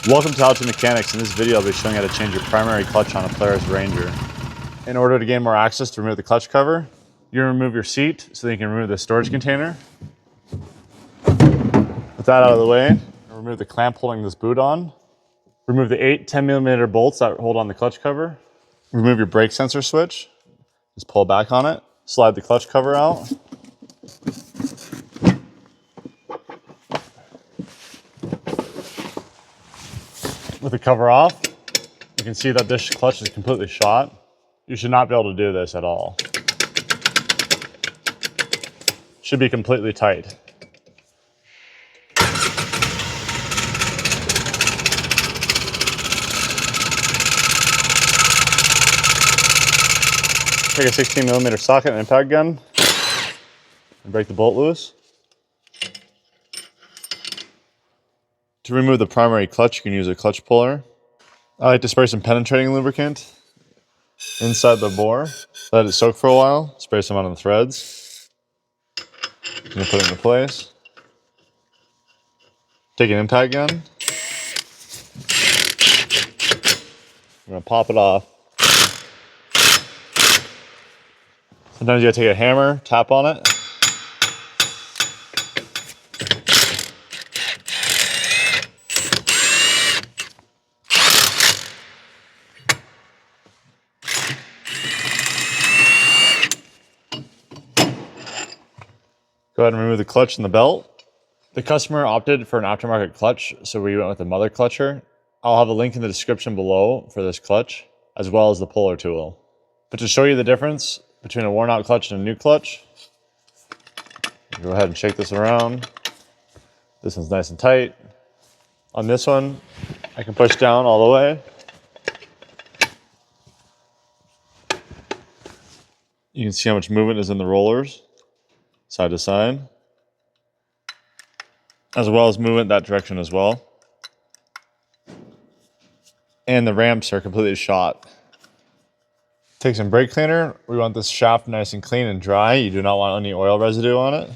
Welcome to How2Mechanics. In this video, I'll be showing how to change your primary clutch on a Polaris Ranger. In order to gain more access to remove the clutch cover, you're going to remove your seat so that you can remove the storage container. With that out of the way, remove the clamp holding this boot on. Remove the 8 10mm bolts that hold on the clutch cover. Remove your brake sensor switch. Just pull back on it. Slide the clutch cover out. With the cover off, you can see that this clutch is completely shot. You should not be able to do this at all. Should be completely tight. Take a 16mm socket and impact gun and break the bolt loose. To remove the primary clutch, you can use a clutch puller. I like to spray some penetrating lubricant inside the bore. Let it soak for a while. Spray some on the threads. I'm going to put it into place. Take an impact gun. I'm going to pop it off. Sometimes you gotta take a hammer, tap on it. Go ahead and remove the clutch and the belt. The customer opted for an aftermarket clutch, so we went with a mother clutcher. I'll have a link in the description below for this clutch, as well as the puller tool. But to show you the difference between a worn out clutch and a new clutch, go ahead and shake this around. This one's nice and tight. On this one, I can push down all the way. You can see how much movement is in the rollers, side to side, as well as movement that direction as well. And the ramps are completely shot. Take some brake cleaner. We want this shaft nice and clean and dry. You do not want any oil residue on it.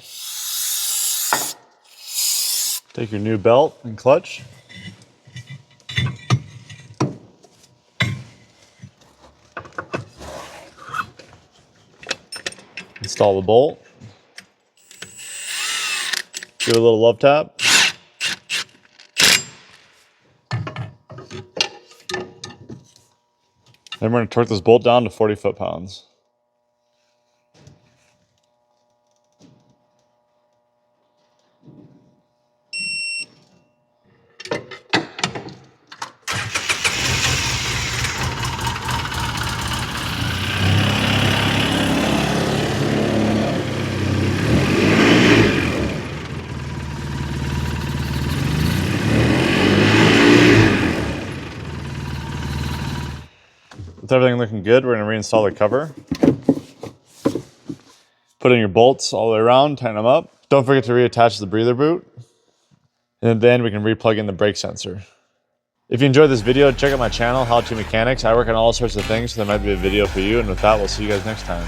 Take your new belt and clutch. Install the bolt. Give it a little love tap. Then we're going to torque this bolt down to 40 foot-pounds. With everything looking good, we're going to reinstall the cover. Put in your bolts all the way around, tighten them up. Don't forget to reattach the breather boot. And then we can replug in the brake sensor. If you enjoyed this video, check out my channel, How2Mechanics. I work on all sorts of things, so there might be a video for you. And with that, we'll see you guys next time.